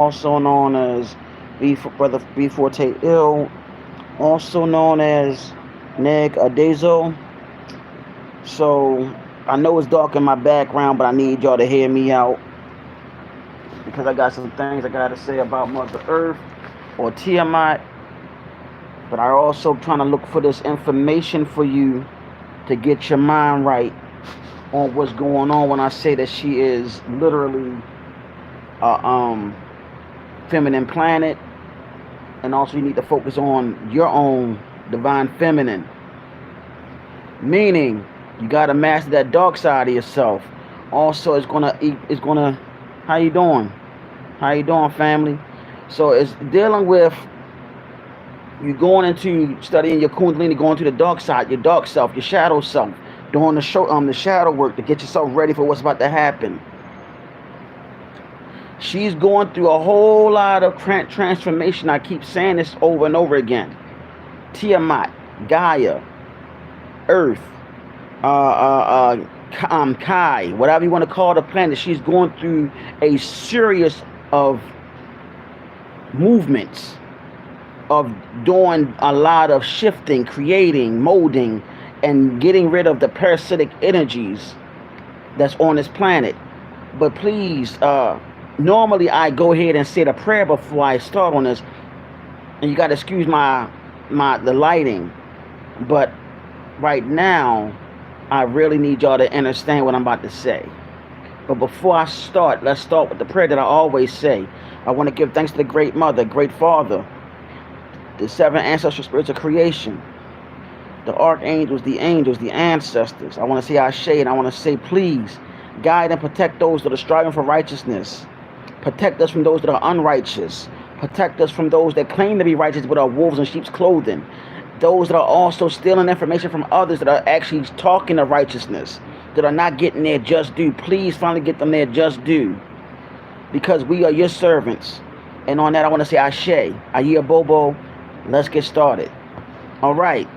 also known as Brother B Forte Ill, also known as Neg Adezo. So I know it's dark in my background, but I need y'all to hear me out because I got some things I gotta say about Mother Earth or Tiamat. But I also trying to look for this information for you to get your mind right on what's going on when I say that she is literally a feminine planet, and also you need to focus on your own divine feminine. Meaning, you gotta master that dark side of yourself. Also, it's gonna. How you doing? How you doing, family? So it's dealing with you going into studying your Kundalini, going to the dark side, your dark self, your shadow self, doing the shadow work to get yourself ready for what's about to happen. She's going through a whole lot of transformation. I keep saying this over and over again. Tiamat, Gaia, Earth, Kai, whatever you want to call the planet, she's going through a series of movements of doing a lot of shifting, creating, molding, and getting rid of the parasitic energies that's on this planet. But please, normally I go ahead and say the prayer before I start on this, and you got to excuse the lighting, but right now I really need y'all to understand what I'm about to say. But before I start, let's start with the prayer that I always say. I want to give thanks to the Great Mother, Great Father, the seven ancestral spirits of creation, the archangels, the angels, the ancestors. I want to say Ashe, and I want to say please guide and protect those that are striving for righteousness. Protect us from those that are unrighteous. Protect us from those that claim to be righteous but are wolves in sheep's clothing. Those that are also stealing information from others that are actually talking of righteousness, that are not getting their just due. Please finally get them their just due, because we are your servants. And on that, I want to say Ashe, Ayah Bobo. Let's get started. All right.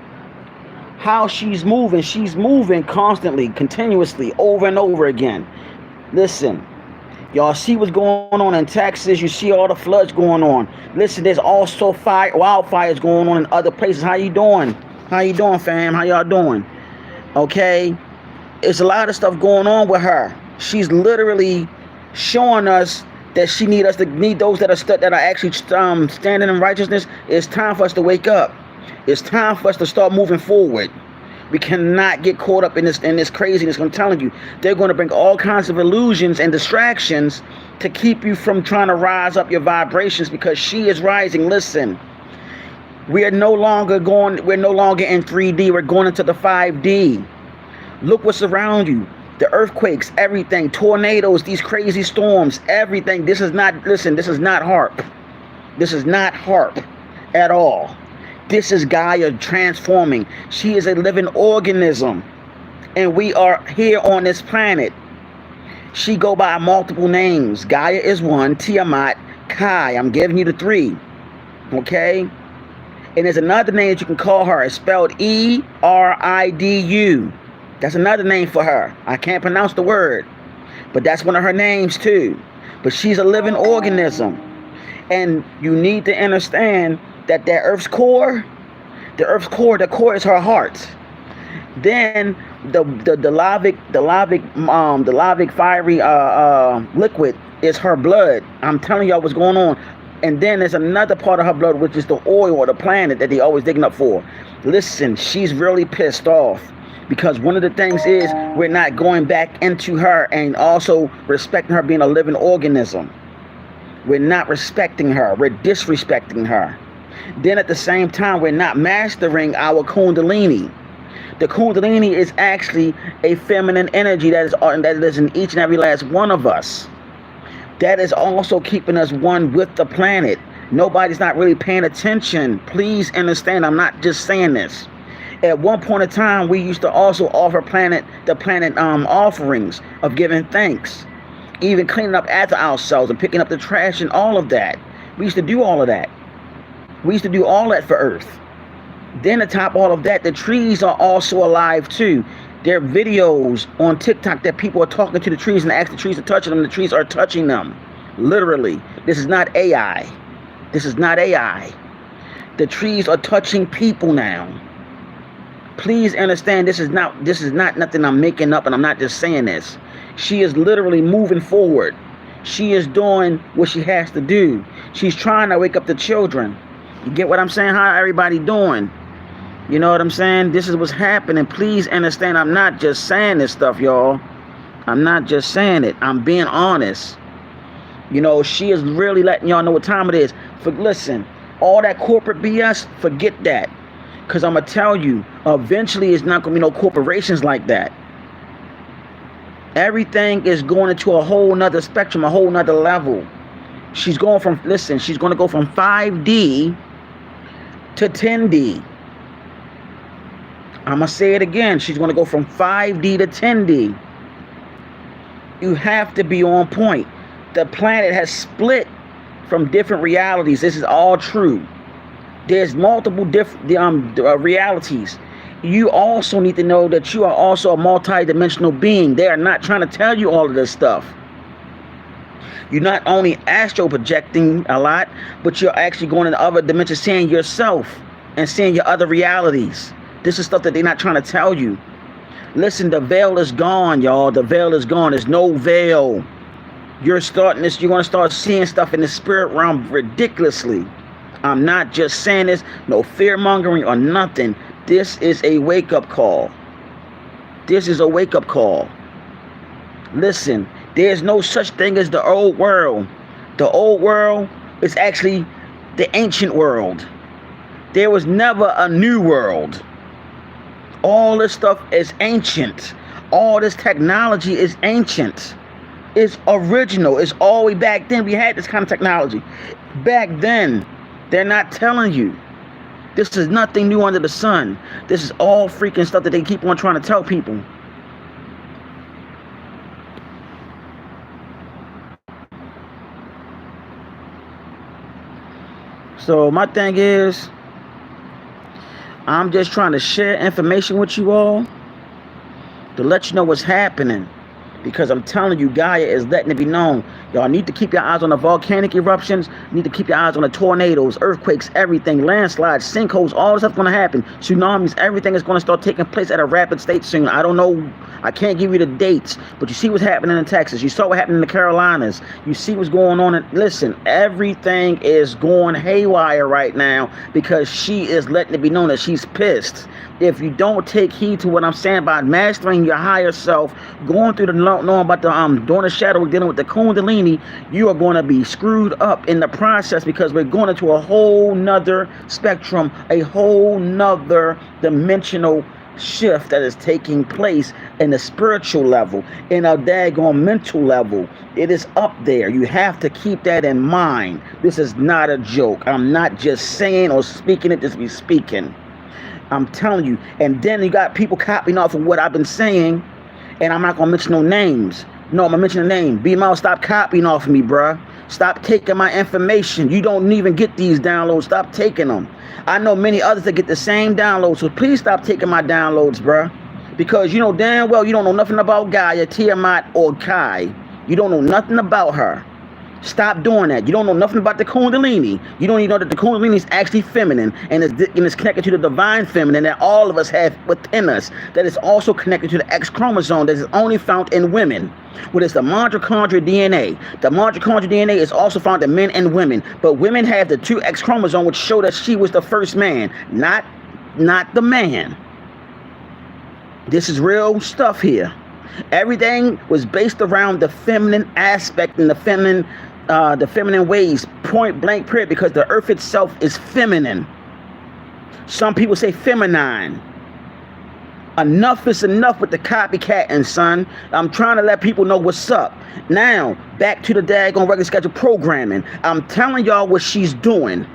How she's moving constantly, continuously, over and over again. Listen, y'all see what's going on in Texas. You see all the floods going on. Listen, there's also wildfires going on in other places. How you doing? How you doing, fam? How y'all doing? Okay. It's a lot of stuff going on with her. She's literally showing us that she need those that are actually standing in righteousness. It's time for us to wake up. It's time for us to start moving forward. We cannot get caught up in this craziness. I'm telling you, they're going to bring all kinds of illusions and distractions to keep you from trying to rise up your vibrations, because she is rising. Listen, we're no longer in 3D. We're going into the 5D. Look what's around you. The earthquakes, everything, tornadoes, these crazy storms, everything. This is not HAARP. This is not HAARP at all. This is Gaia transforming. She is a living organism, and we are here on this planet. She go by multiple names. Gaia is one, Tiamat, Kai. I'm giving you the three, okay? And there's another name that you can call her. It's spelled Eridu. That's another name for her. I can't pronounce the word, but that's one of her names too. But she's a living organism, and you need to understand that Earth's core, the core is her heart. Then the lavic fiery liquid is her blood. I'm telling y'all what's going on. And then there's another part of her blood, which is the oil or the planet that they always digging up for. Listen, she's really pissed off, because one of the things is we're not going back into her and also respecting her being a living organism. We're not respecting her. We're disrespecting her. Then at the same time, we're not mastering our Kundalini. The Kundalini is actually a feminine energy that is in each and every last one of us. That is also keeping us one with the planet. Nobody's not really paying attention. Please understand, I'm not just saying this. At one point in time, we used to also offer the planet offerings of giving thanks, even cleaning up after ourselves and picking up the trash and all of that. We used to do all of that. We used to do all that for Earth. Then to top all of that, the trees are also alive too. There are videos on TikTok that people are talking to the trees and ask the trees to touch them. The trees are touching them. Literally. This is not AI. This is not AI. The trees are touching people now. Please understand, this is not nothing I'm making up, and I'm not just saying this. She is literally moving forward. She is doing what she has to do. She's trying to wake up the children. You get what I'm saying? How everybody doing? You know what I'm saying? This is what's happening. Please understand, I'm not just saying this stuff, y'all. I'm not just saying it. I'm being honest. You know, she is really letting y'all know what time it is. Listen, all that corporate BS, forget that. Because I'm going to tell you, eventually it's not going to be no corporations like that. Everything is going into a whole nother spectrum, a whole nother level. She's going from, listen, she's going to go from 5D to 10D. I'm going to say it again. She's going to go from 5D to 10D. You have to be on point. The planet has split from different realities. This is all true. There's multiple different realities. You also need to know that you are also a multi-dimensional being. They are not trying to tell you all of this stuff. You're not only astral projecting a lot, but you're actually going into other dimensions, seeing yourself and seeing your other realities. This is stuff that they're not trying to tell you. Listen, the veil is gone, y'all. The veil is gone. There's no veil. You're going to start seeing stuff in the spirit realm ridiculously. I'm not just saying this, no fear mongering or nothing. This is a wake-up call. This is a wake-up call. Listen, there's no such thing as the old world. The old world is actually the ancient world. There was never a new world. All this stuff is ancient. All this technology is ancient. It's original. It's all the way back then. We had this kind of technology. Back then, they're not telling you. This is nothing new under the sun. This is all freaking stuff that they keep on trying to tell people. So my thing is, I'm just trying to share information with you all to let you know what's happening. Because I'm telling you, Gaia is letting it be known. Y'all need to keep your eyes on the volcanic eruptions. You need to keep your eyes on the tornadoes, earthquakes, everything, landslides, sinkholes, all this stuff's going to happen. Tsunamis, everything is going to start taking place at a rapid state soon. I don't know. I can't give you the dates. But you see what's happening in Texas. You saw what happened in the Carolinas. You see what's going on. Listen, everything is going haywire right now because she is letting it be known that she's pissed. If you don't take heed to what I'm saying about mastering your higher self, going through the knowing about the doing the shadow, dealing with the Kundalini, you are going to be screwed up in the process because we're going into a whole nother spectrum, a whole nother dimensional shift that is taking place in the spiritual level, in a daggone mental level. It is up there. You have to keep that in mind. This is not a joke. I'm not just saying or speaking it just be speaking. I'm telling you. And then you got people copying off of what I've been saying, and I'm not going to mention no names. No, I'm going to mention a name. B-Mouth, stop copying off of me, bruh. Stop taking my information. You don't even get these downloads. Stop taking them. I know many others that get the same downloads, so please stop taking my downloads, bruh. Because you know damn well you don't know nothing about Gaia, Tiamat, or Kai. You don't know nothing about her. Stop doing that. You don't know nothing about the Kundalini. You don't even know that the Kundalini is actually feminine and it's connected to the divine feminine that all of us have within us. That is also connected to the X chromosome that is only found in women. What is the mitochondrial DNA? The mitochondrial DNA is also found in men and women. But women have the 2 X chromosome, which show that she was the first man, not the man. This is real stuff here. Everything was based around the feminine aspect and the feminine ways, point blank period, because the earth itself is feminine. Some people say feminine. Enough is enough with the copycatting, son. I'm trying to let people know what's up. Now, back to the daggone regular schedule programming. I'm telling y'all what she's doing.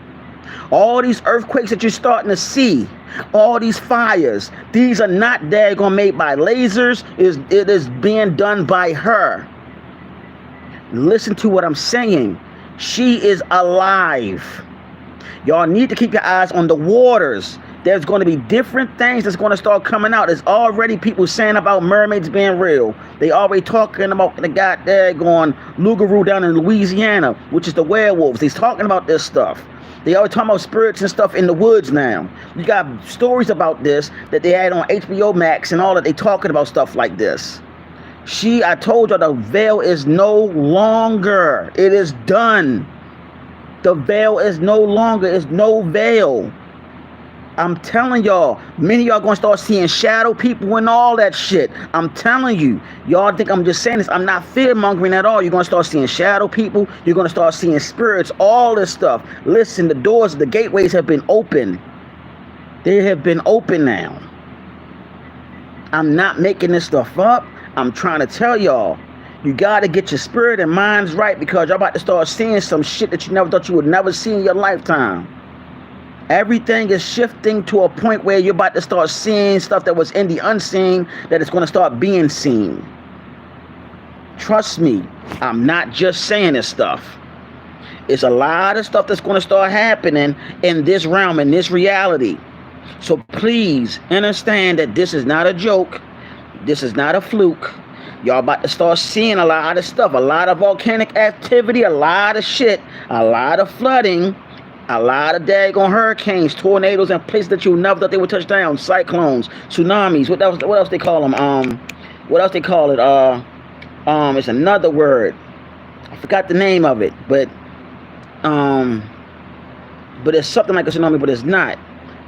All these earthquakes that you're starting to see, all these fires, these are not daggone made by lasers. It is being done by her. Listen to what I'm saying. She is alive. Y'all need to keep your eyes on the waters. There's going to be different things that's going to start coming out. There's already people saying about mermaids being real. They already talking about the guy there going Lougarou down in Louisiana, which is the werewolves. He's talking about this stuff. They always talking about spirits and stuff in the woods now. You got stories about this that they had on HBO Max and all that. They talking about stuff like this. I told y'all the veil is no longer. It is done. The veil is no longer. It's no veil. I'm telling y'all, many of y'all gonna start seeing shadow people and all that shit. I'm telling you. Y'all think I'm just saying this. I'm not fear-mongering at all. You're gonna start seeing shadow people. You're gonna start seeing spirits, all this stuff. Listen, the doors, the gateways have been open. They have been open now. I'm not making this stuff up. I'm trying to tell y'all, you got to get your spirit and minds right, because y'all about to start seeing some shit that you never thought you would never see in your lifetime. Everything is shifting to a point where you're about to start seeing stuff that was in the unseen, that is going to start being seen. Trust me, I'm not just saying this stuff. It's a lot of stuff that's going to start happening in this realm, in this reality. So please understand that this is not a joke. This is not a fluke. Y'all about to start seeing a lot of stuff, a lot of volcanic activity, a lot of shit, a lot of flooding, a lot of daggone hurricanes, tornadoes, and places that you never thought they would touch down, cyclones, tsunamis. What else they call them? What else they call it? It's another word. I forgot the name of it, but it's something like a tsunami, but it's not.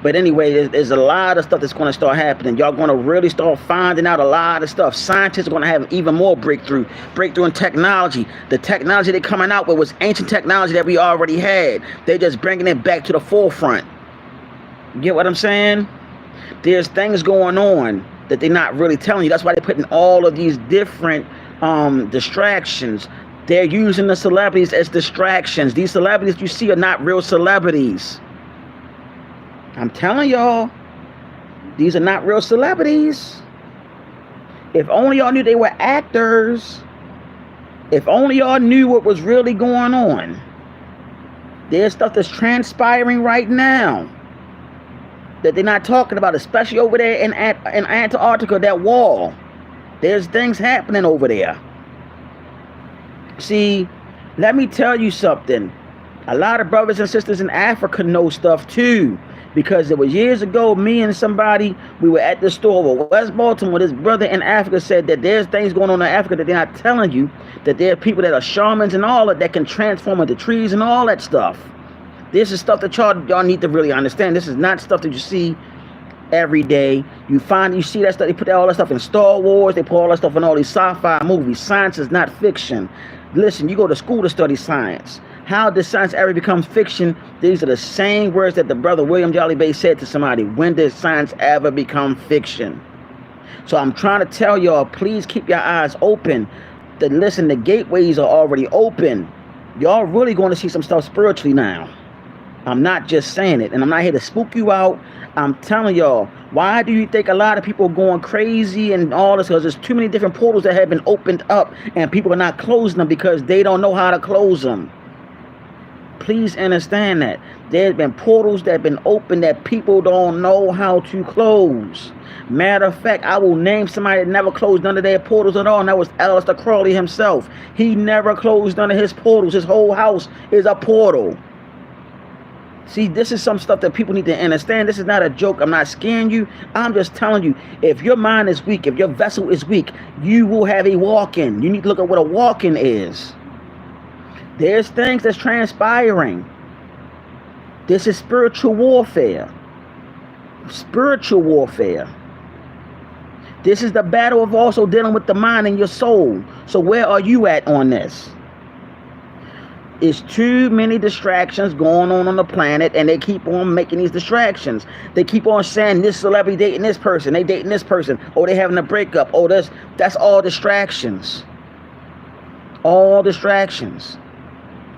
But anyway, there's a lot of stuff that's going to start happening. Y'all going to really start finding out a lot of stuff. Scientists are going to have even more breakthrough in technology. The technology they're coming out with was ancient technology that we already had. They're just bringing it back to the forefront. You get what I'm saying? There's things going on that they're not really telling you. That's why they're putting all of these different distractions. They're using the celebrities as distractions. These celebrities you see are not real celebrities. I'm telling y'all, these are not real celebrities. If only y'all knew they were actors. If only y'all knew what was really going on. There's stuff that's transpiring right now that they're not talking about, especially over there in Antarctica, that wall. There's things happening over there. See, let me tell you something. A lot of brothers and sisters in Africa know stuff too. Because it was years ago, me and somebody, we were at the store over West Baltimore. This brother in Africa said that there's things going on in Africa that they're not telling you. That there are people that are shamans and all that can transform into trees and all that stuff. This is stuff that y'all need to really understand. This is not stuff that you see every day. You see that stuff. They put all that stuff in Star Wars. They put all that stuff in all these sci-fi movies. Science is not fiction. Listen, you go to school to study science. How does science ever become fiction? These are the same words that the brother William Jolly Bay said to somebody. When did science ever become fiction? So I'm trying to tell y'all, please keep your eyes open. Listen, the gateways are already open. Y'all really going to see some stuff spiritually now. I'm not just saying it, and I'm not here to spook you out. I'm telling y'all, why do you think a lot of people are going crazy and all this? Because there's too many different portals that have been opened up, and people are not closing them because they don't know how to close them. Please understand that. There's been portals that have been opened that people don't know how to close. Matter of fact, I will name somebody that never closed none of their portals at all, and that was Aleister Crowley himself. He never closed none of his portals. His whole house is a portal. See, this is some stuff that people need to understand. This is not a joke. I'm not scaring you. I'm just telling you, if your mind is weak, if your vessel is weak, you will have a walk-in. You need to look at what a walk-in is. There's things that's transpiring. This is spiritual warfare. Spiritual warfare. This is the battle of also dealing with the mind and your soul. So where are you at on this? It's too many distractions going on the planet, and they keep on making these distractions. They keep on saying this celebrity dating this person, they dating this person, or they having a breakup, or that's all distractions. All distractions.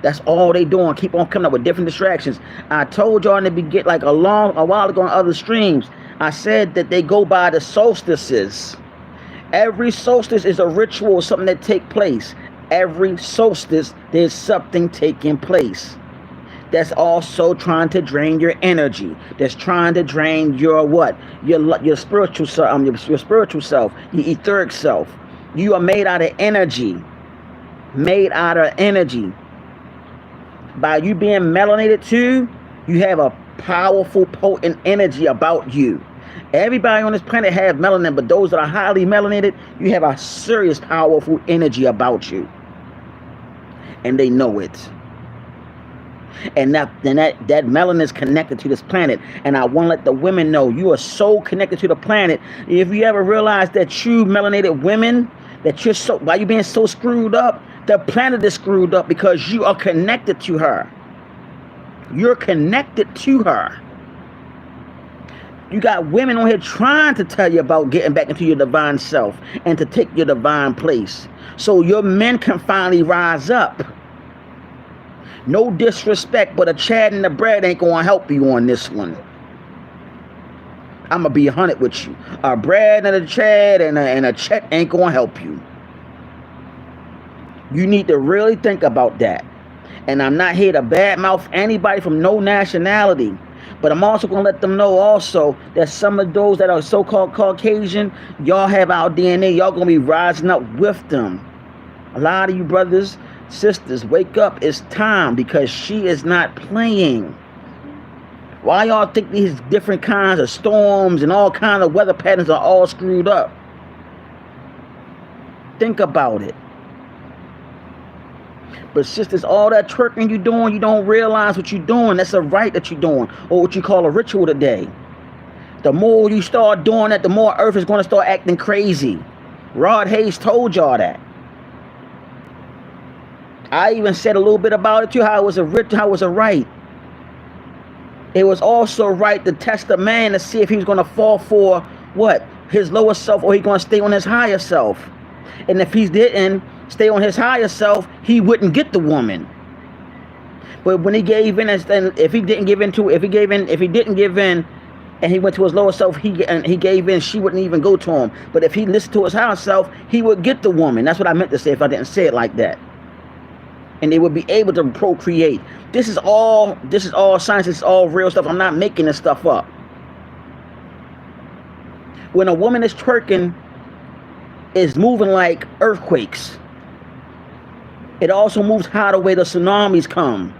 That's all they doing. Keep on coming up with different distractions. I told y'all in the beginning, like a while ago on other streams, I said that they go by the solstices. Every solstice is a ritual, something that take place. Every solstice, there's something taking place. that's also trying to drain your energy, that's trying to drain your what, your spiritual self, your spiritual self, your etheric self. You are made out of energy, made out of energy. By you being melanated too, you have a powerful, potent energy about you. Everybody on this planet have melanin, but those that are highly melanated, you have a serious, powerful energy about you, and they know it. And that melanin is connected to this planet. And I want to let the women know, you are so connected to the planet. If you ever realize that you melanated women, that you're so, by you being so screwed up, the planet is screwed up because you are connected to her. You're connected to her. You got women on here trying to tell you about getting back into your divine self and to take your divine place, so your men can finally rise up. No disrespect, but a Chad and the bread ain't gonna help you on this one. I'm gonna be 100 with you. A bread and a Chad and a check ain't gonna help you. You need to really think about that. And I'm not here to badmouth anybody from no nationality, but I'm also gonna let them know also that some of those that are so-called Caucasian, y'all have our DNA. Y'all gonna be rising up with them. A lot of you brothers, sisters, wake up. It's time, because she is not playing. Why y'all think these different kinds of storms and all kinds of weather patterns are all screwed up? Think about it. But sisters, all that twerking you doing, you don't realize what you're doing. That's a rite that you're doing, or what you call a ritual today. The more you start doing that, the more Earth is going to start acting crazy. Rod Hayes told y'all that. I even said a little bit about it too, how it was a ritual, how it was a rite. It was also right to test a man to see if he was going to fall for what? His lower self, or he going to stay on his higher self. And if he didn't stay on his higher self, he wouldn't get the woman. But when he gave in, and if he didn't give in, and he went to his lower self, he gave in, she wouldn't even go to him. But if he listened to his higher self, he would get the woman. That's what I meant to say if I didn't say it like that. And they would be able to procreate. This is all science. It's all real stuff. I'm not making this stuff up. When a woman is twerking, it's moving like earthquakes. It also moves how the way the tsunamis come.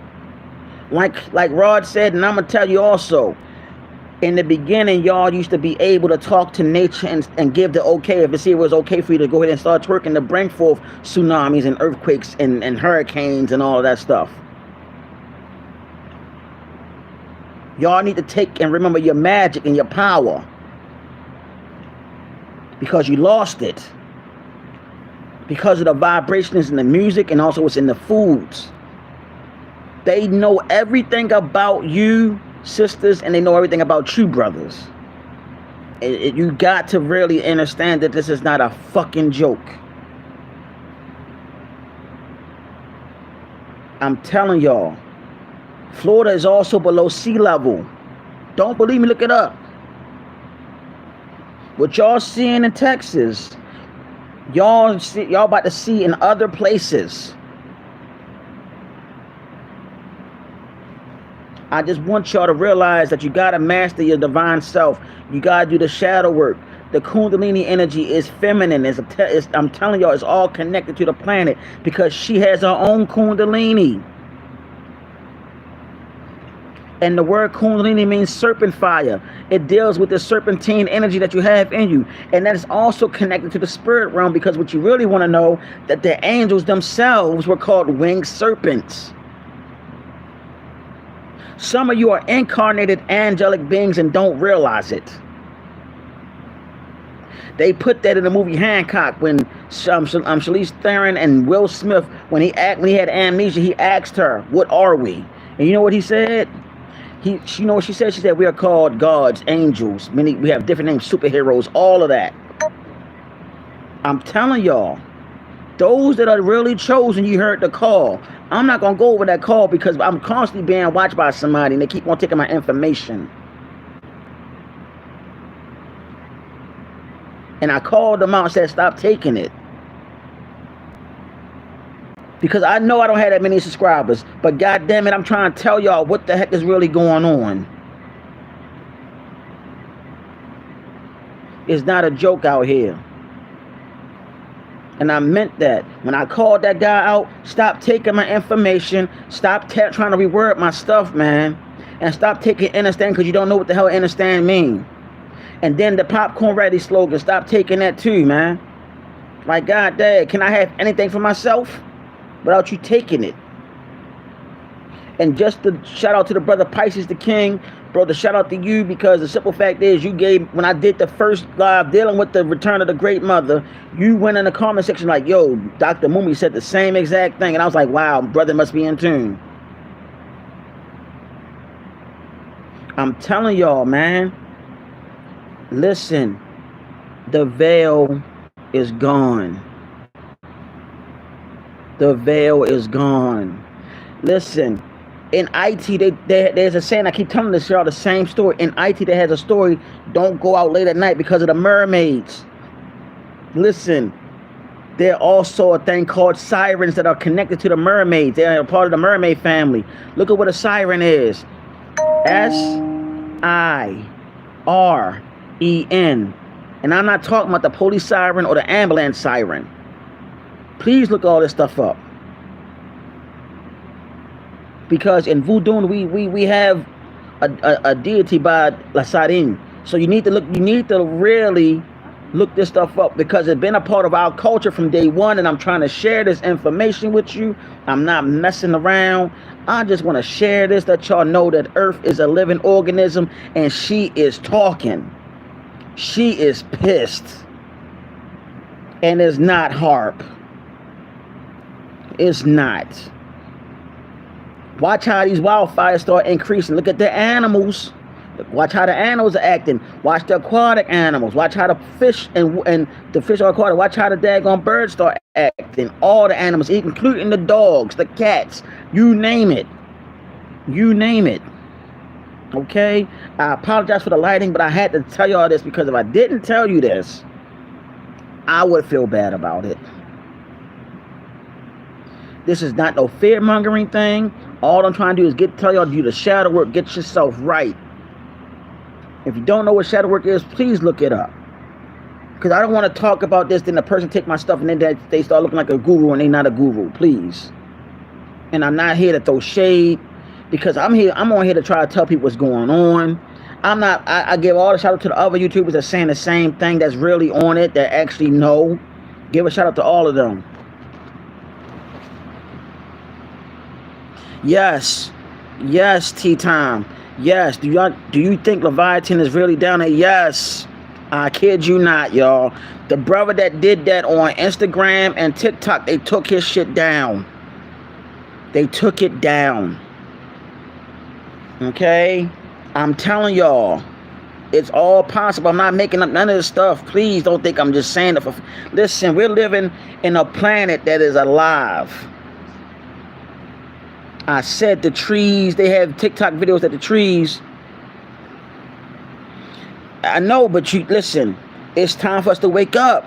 Like Rod said, and I'm gonna tell you also, in the beginning, y'all used to be able to talk to nature and give the okay, if it was okay for you to go ahead and start twerking, to bring forth tsunamis and earthquakes and hurricanes and all of that stuff. Y'all need to take and remember your magic and your power, because you lost it because of the vibrations in the music, and also what's in the foods. They know everything about you, sisters, and they know everything about you, brothers. You got to really understand that this is not a fucking joke. I'm telling y'all, Florida is also below sea level. Don't believe me? Look it up. What y'all seeing in Texas, y'all about to see in other places. I just want y'all to realize that you got to master your divine self. You got to do the shadow work. The Kundalini energy is feminine. I'm telling y'all, it's all connected to the planet, because she has her own Kundalini. And the word Kundalini means serpent fire. It deals with the serpentine energy that you have in you. And that is also connected to the spirit realm, because what you really want to know, that the angels themselves were called winged serpents. Some of you are incarnated angelic beings and don't realize it. They put that in the movie Hancock, when Charlize Theron and Will Smith, when he had amnesia, he asked her, "What are we?" And you know what he said? You know what she said? She said, "We are called gods, angels. We have different names, superheroes, all of that." I'm telling y'all, those that are really chosen, you heard the call. I'm not going to go over that call, because I'm constantly being watched by somebody, and they keep on taking my information. And I called them out and said, stop taking it. because I know I don't have that many subscribers, but god damn it, I'm trying to tell y'all what the heck is really going on. It's not a joke out here. And I meant that. When I called that guy out, stop taking my information, stop trying to reword my stuff, man. And stop taking understand because you don't know what the hell understand mean. And then the popcorn ready slogan, stop taking that too, man. Like, god dang, can I have anything for myself without you taking it? And just to shout out to the brother Pisces the King, brother, shout out to you, because the simple fact is, you gave, when I did the first live dealing with the return of the great mother, you went in the comment section like, yo, Dr. Mumi said the same exact thing. And I was like, wow, brother must be in tune. I'm telling y'all, man, listen, the veil is gone. The veil is gone. Listen, in IT, there's a saying, I keep telling this y'all the same story. In IT, there has a story, don't go out late at night because of the mermaids. Listen, there are also a thing called sirens that are connected to the mermaids. They are a part of the mermaid family. Look at what a siren is. S-I-R-E-N. And I'm not talking about the police siren or the ambulance siren. Please look all this stuff up. Because in voodoo we have a deity by La Sarin. So you need to look, you need to really look this stuff up, because it's been a part of our culture from day one, and I'm trying to share this information with you. I'm not messing around. I just want to share this, that y'all know that Earth is a living organism, and she is talking. She is pissed. And it's not HAARP. It's not. Watch how these wildfires start increasing. Look at the animals. Watch how the animals are acting. Watch the aquatic animals. Watch how the fish and the fish are aquatic. Watch how the daggone birds start acting. All the animals, including the dogs, the cats, you name it. You name it. Okay? I apologize for the lighting, but I had to tell y'all this, because if I didn't tell you this, I would feel bad about it. This is not no fear-mongering thing. All I'm trying to do is tell y'all to do the shadow work, get yourself right. If you don't know what shadow work is, please look it up. Because I don't want to talk about this, then the person take my stuff and then they start looking like a guru and they not a guru, please. And I'm not here to throw shade, because I'm on here to try to tell people what's going on. I give all the shout out to the other YouTubers that's saying the same thing, that's really on it, that actually know. Give a shout out to all of them. Yes, yes, Tea Time. Yes, do you think Leviathan is really down there? Yes, I kid you not, y'all. The brother that did that on Instagram and TikTok, they took his shit down. They took it down. Okay, I'm telling y'all, it's all possible. I'm not making up none of this stuff. Please don't think I'm just saying it. Listen, we're living in a planet that is alive. I said the trees, they have TikTok videos that the trees. I know, but you listen, it's time for us to wake up.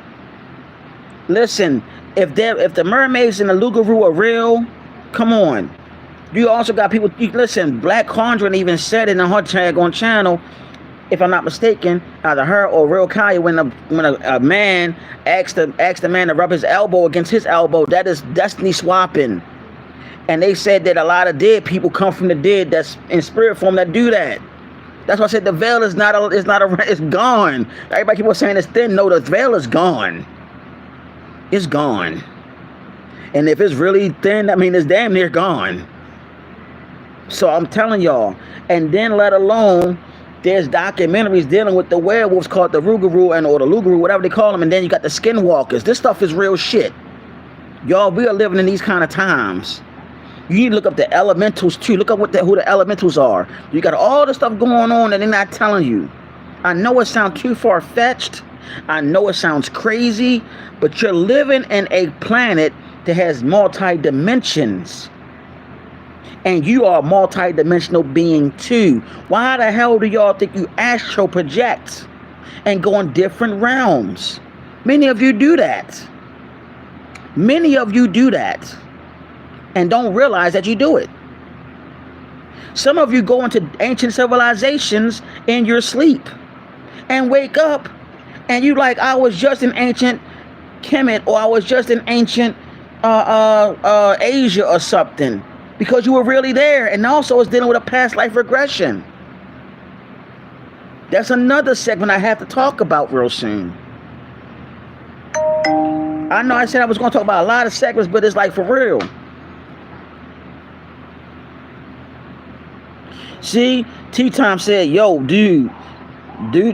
Listen, if the mermaids and the Lugaroo are real, come on. You also got people, listen, Black Conjuring even said in her tag on channel, if I'm not mistaken, either her or Real Kaya, when a man asked the man to rub his elbow against his elbow, that is destiny swapping. And they said that a lot of dead people come from the dead that's in spirit form that do that. That's why I said the veil is it's gone. Everybody keep on saying it's thin. No, the veil is gone. It's gone. And if it's really thin, I mean, it's damn near gone. So I'm telling y'all. And then let alone, there's documentaries dealing with the werewolves called the Rougarou or the Lugaroo, whatever they call them. And then you got the skinwalkers. This stuff is real shit. Y'all, we are living in these kind of times. You need to look up the elementals too. Look up who the elementals are. You got all the stuff going on and they're not telling you. I know it sounds too far-fetched. I know it sounds crazy, but you're living in a planet that has multi-dimensions. And you are a multi-dimensional being too. Why the hell do y'all think you astral project and go in different realms? Many of you do that. Many of you do that. and don't realize that you do it. Some of you go into ancient civilizations in your sleep and wake up and you like, I was just in ancient Kemet, or I was just in ancient Asia or something, because you were really there. And also it's dealing with a past life regression. That's another segment I have to talk about real soon. I know I said I was going to talk about a lot of segments, but it's like for real. See, T-Time said, yo, dude,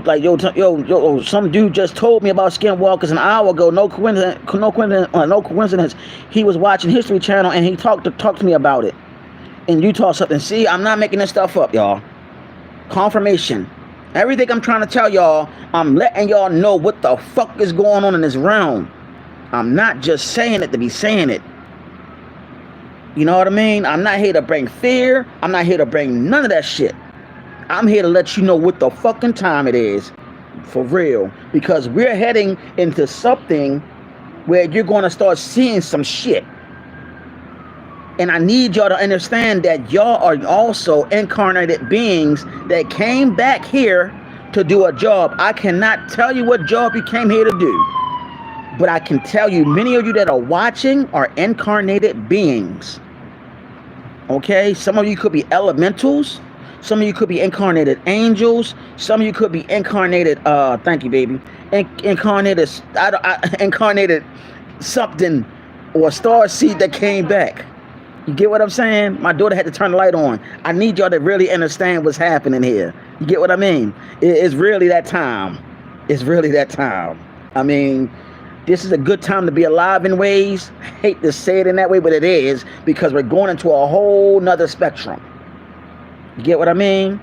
like, yo, some dude just told me about skinwalkers an hour ago. No coincidence. He was watching History Channel and he talked to me about it. And you taught something. See, I'm not making this stuff up, y'all. Confirmation. Everything I'm trying to tell y'all, I'm letting y'all know what the fuck is going on in this realm. I'm not just saying it to be saying it. You know what I mean? I'm not here to bring fear. I'm not here to bring none of that shit. I'm here to let you know what the fucking time it is. For real. Because we're heading into something where you're going to start seeing some shit. And I need y'all to understand that y'all are also incarnated beings that came back here to do a job. I cannot tell you what job you came here to do. But I can tell you, many of you that are watching are incarnated beings. Okay? Some of you could be elementals. Some of you could be incarnated angels. Some of you could be incarnated, thank you, baby. Incarnated something, or a star seed that came back. You get what I'm saying? My daughter had to turn the light on. I need y'all to really understand what's happening here. You get what I mean? It's really that time. It's really that time. I mean, this is a good time to be alive in ways. I hate to say it in that way, but it is, because we're going into a whole nother spectrum. You get what I mean?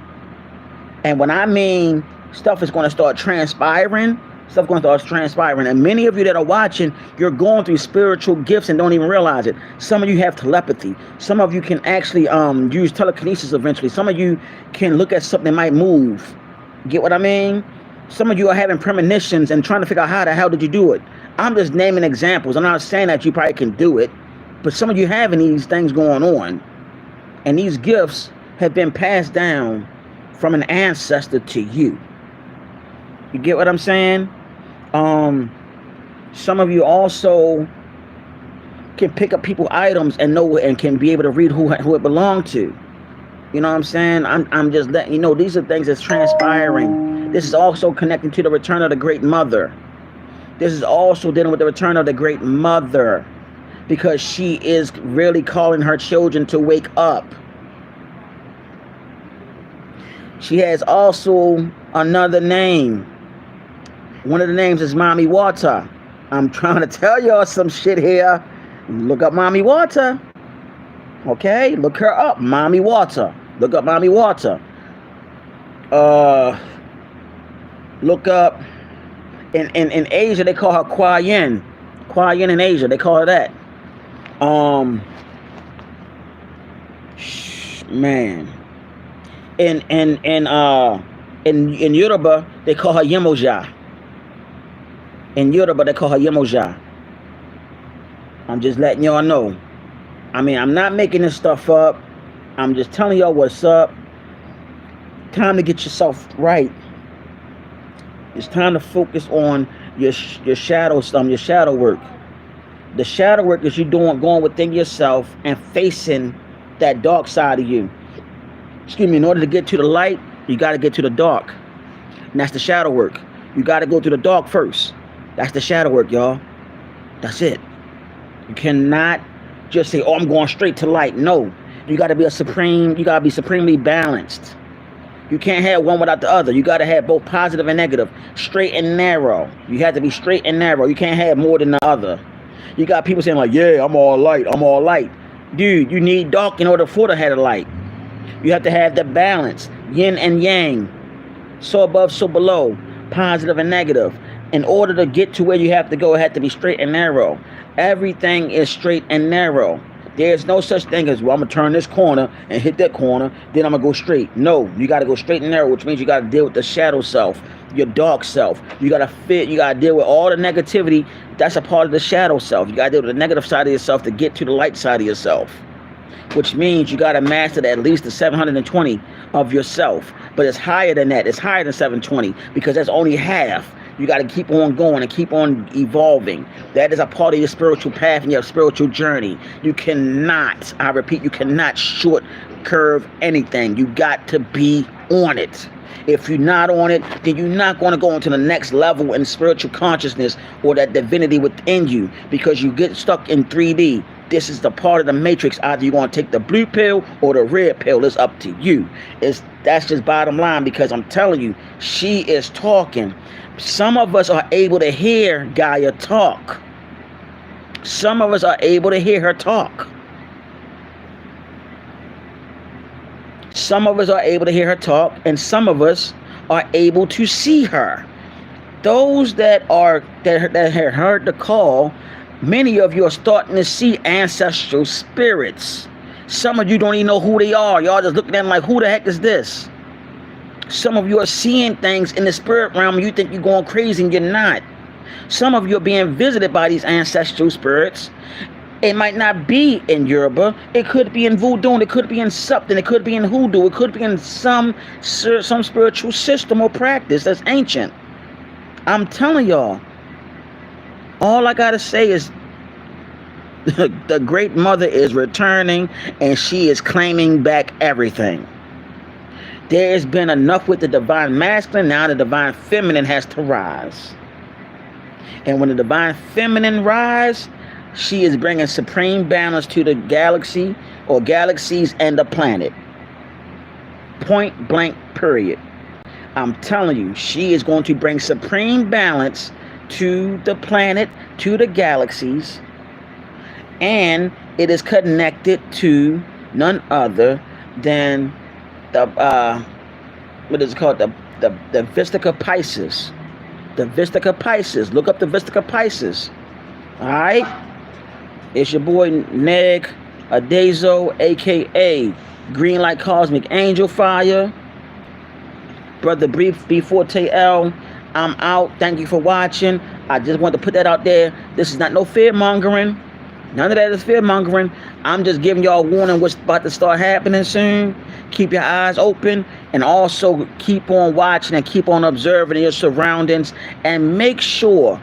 And when I mean stuff is going to start transpiring, and many of you that are watching, you're going through spiritual gifts and don't even realize it. Some of you have telepathy. Some of you can actually use telekinesis eventually. Some of you can look at something that might move. Get what I mean? Some of you are having premonitions and trying to figure out how the hell did you do it. I'm just naming examples. I'm not saying that you probably can do it, but some of you having these things going on, and these gifts have been passed down from an ancestor to you. You get what I'm saying? Some of you also can pick up people's items and know and can be able to read who it belonged to. You know what I'm saying? I'm just letting you know these are things that's transpiring. This is also connecting to the return of the Great Mother. This is also dealing with the return of the Great Mother, because she is really calling her children to wake up. She has also another name. One of the names is Mommy Water. I'm trying to tell y'all some shit here. Look up Mommy Water. Okay? Look her up. Mommy Water. Look up Mommy Water. Look up in Asia, they call her Kuan Yin. Kuan Yin in Asia, they call her that. Man. In Yoruba, they call her Yemoja. In Yoruba, they call her Yemoja. I'm just letting y'all know. I mean, I'm not making this stuff up. I'm just telling y'all what's up. Time to get yourself right. It's time to focus on your shadow stuff, your shadow work. The shadow work is you going within yourself and facing that dark side of you. Excuse me, in order to get to the light, you got to get to the dark. And that's the shadow work. You got to go to the dark first. That's the shadow work, y'all. That's it. You cannot just say, oh, I'm going straight to light. No. You got to be supremely balanced. You can't have one without the other. You got to have both positive and negative, straight and narrow. You have to be straight and narrow. You can't have more than the other. You got people saying like, yeah, I'm all light. I'm all light. Dude, you need dark in order for to have the light. You have to have the balance, yin and yang, so above, so below, positive and negative. In order to get to where you have to go, it has to be straight and narrow. Everything is straight and narrow. There's no such thing as, well, I'm going to turn this corner and hit that corner, then I'm going to go straight. No, you got to go straight and narrow, which means you got to deal with the shadow self, your dark self. You got to deal with all the negativity. That's a part of the shadow self. You got to deal with the negative side of yourself to get to the light side of yourself. which means you got to master at least the 720 of yourself. But it's higher than that. It's higher than 720 because that's only half. You got to keep on going and keep on evolving. That is a part of your spiritual path and your spiritual journey. You cannot, I repeat, you cannot short curve anything. You got to be on it. If you're not on it, then you're not going to go into the next level in spiritual consciousness or that divinity within you, because you get stuck in 3D. This is the part of the matrix. Either you're going to take the blue pill or the red pill. It's up to you. That's just bottom line, because I'm telling you, she is talking. Some of us are able to hear Gaia talk. Some of us are able to hear her talk. Some of us are able to hear her talk, and some of us are able to see her. Those that have heard the call, many of you are starting to see ancestral spirits. Some of you don't even know who they are. Y'all just looking at them like, who the heck is this? Some of you are seeing things in the spirit realm. You think you're going crazy and you're not. Some of you are being visited by these ancestral spirits. It might not be in Yoruba. It could be in voodoo. It could be in something. It could be in hoodoo. It could be in some spiritual system or practice that's ancient. I'm telling y'all, all I got to say is the Great Mother is returning, and she is claiming back everything. There has been enough with the divine masculine. Now the divine feminine has to rise. And when the divine feminine rise, she is bringing supreme balance to the galaxy or galaxies and the planet. Point blank, period. I'm telling you, she is going to bring supreme balance to the planet, to the galaxies, and it is connected to none other than the what is it called, the Vistica Pisces. The Vistica Pisces. Look up the Vistica Pisces. All right. It's your boy Neg Adezo, aka Green Light Cosmic Angel Fire. Brother B Forte L. I'm out. Thank you for watching. I just want to put that out there. This is not no fear mongering. None of that is fear mongering. I'm just giving y'all a warning what's about to start happening soon. Keep your eyes open, and also keep on watching and keep on observing your surroundings, and make sure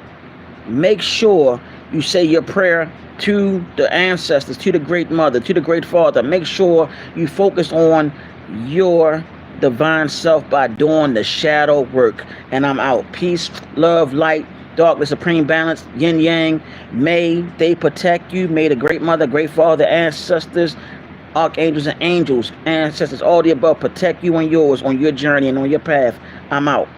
you say your prayer to the ancestors, to the Great Mother, to the Great Father. Make sure you focus on your divine self by doing the shadow work. And I'm out. Peace, love, light, darkness, supreme balance, yin yang. May they protect you. May the Great Mother, Great Father, ancestors, archangels and angels, ancestors, all the above protect you and yours on your journey and on your path. I'm out.